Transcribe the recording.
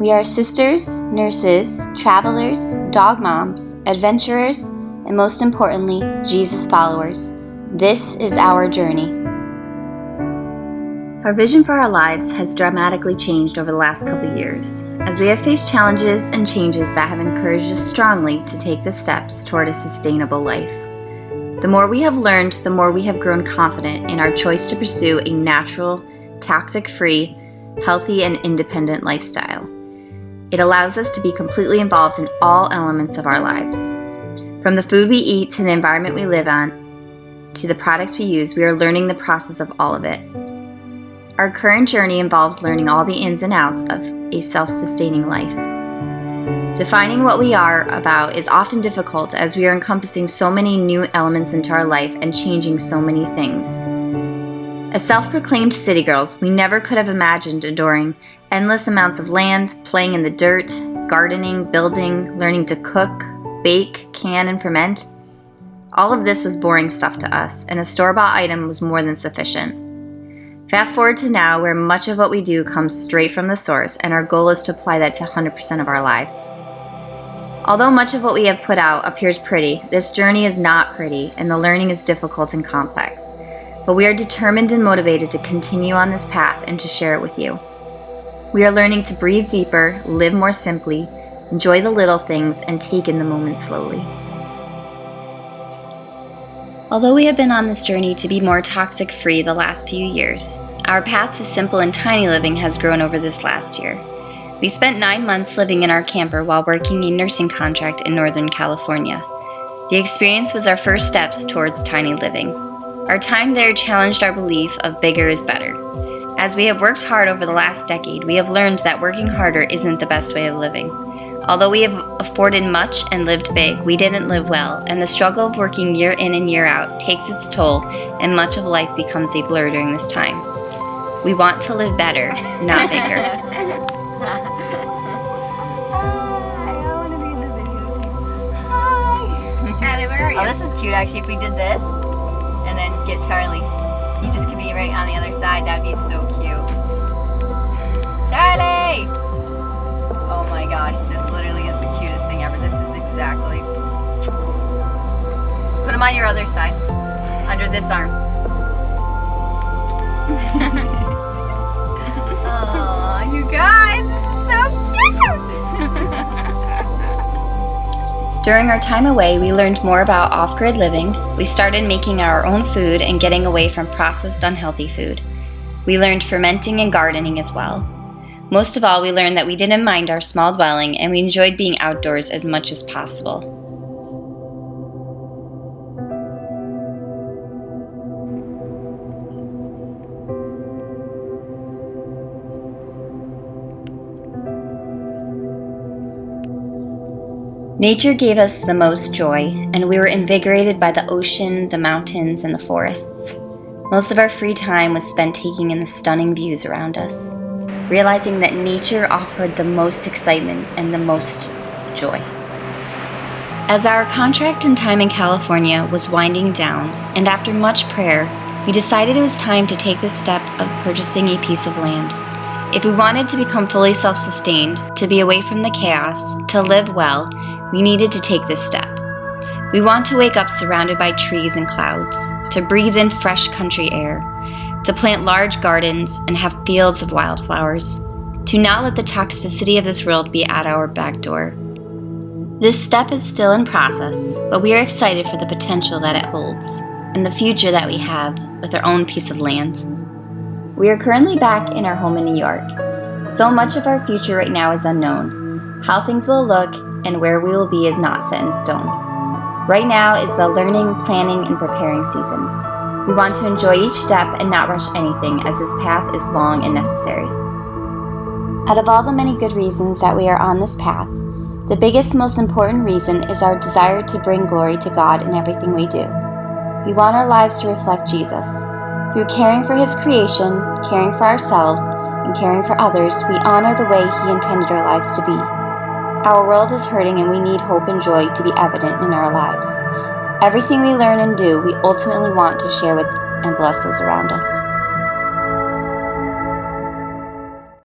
We are sisters, nurses, travelers, dog moms, adventurers, and most importantly, Jesus followers. This is our journey. Our vision for our lives has dramatically changed over the last couple years, as we have faced challenges and changes that have encouraged us strongly to take the steps toward a sustainable life. The more we have learned, the more we have grown confident in our choice to pursue a natural, toxic-free, healthy, and independent lifestyle. It allows us to be completely involved in all elements of our lives. From the food we eat to the environment we live on, to the products we use, we are learning the process of all of it. Our current journey involves learning all the ins and outs of a self-sustaining life. Defining what we are about is often difficult as we are encompassing so many new elements into our life and changing so many things. As self-proclaimed city girls, we never could have imagined adoring endless amounts of land, playing in the dirt, gardening, building, learning to cook, bake, can, and ferment. All of this was boring stuff to us, and a store-bought item was more than sufficient. Fast forward to now, where much of what we do comes straight from the source, and our goal is to apply that to 100% of our lives. Although much of what we have put out appears pretty, this journey is not pretty, and the learning is difficult and complex. But we are determined and motivated to continue on this path and to share it with you. We are learning to breathe deeper, live more simply, enjoy the little things, and take in the moment slowly. Although we have been on this journey to be more toxic-free the last few years, our path to simple and tiny living has grown over this last year. We spent 9 months living in our camper while working a nursing contract in Northern California. The experience was our first steps towards tiny living. Our time there challenged our belief of bigger is better. As we have worked hard over the last decade, we have learned that working harder isn't the best way of living. Although we have afforded much and lived big, we didn't live well, and the struggle of working year in and year out takes its toll, and much of life becomes a blur during this time. We want to live better, not bigger. I want to be in the video. Hi! Kylie, where are you? Oh, this is cute actually. If we did this and then get Charlie, he just could be right on the other side. That'd be so cute. Charlie! Oh my gosh, this literally is the cutest thing ever. This is exactly. Put him on your other side, under this arm. Oh, you guys, this is so cute! During our time away, we learned more about off-grid living. We started making our own food and getting away from processed, unhealthy food. We learned fermenting and gardening as well. Most of all, we learned that we didn't mind our small dwelling and we enjoyed being outdoors as much as possible. Nature gave us the most joy, and we were invigorated by the ocean, the mountains, and the forests. Most of our free time was spent taking in the stunning views around us, realizing that nature offered the most excitement and the most joy. As our contract and time in California was winding down, and after much prayer, we decided it was time to take the step of purchasing a piece of land. If we wanted to become fully self-sustained, to be away from the chaos, to live well, we needed to take this step. We want to wake up surrounded by trees and clouds, to breathe in fresh country air, to plant large gardens and have fields of wildflowers, to not let the toxicity of this world be at our back door. This step is still in process, but we are excited for the potential that it holds and the future that we have with our own piece of land. We are currently back in our home in New York. So much of our future right now is unknown. How things will look and where we will be is not set in stone. Right now is the learning, planning, and preparing season. We want to enjoy each step and not rush anything, as this path is long and necessary. Out of all the many good reasons that we are on this path, the biggest, most important reason is our desire to bring glory to God in everything we do. We want our lives to reflect Jesus. Through caring for His creation, caring for ourselves, and caring for others, we honor the way He intended our lives to be. Our world is hurting and we need hope and joy to be evident in our lives. Everything we learn and do, we ultimately want to share with and bless those around us.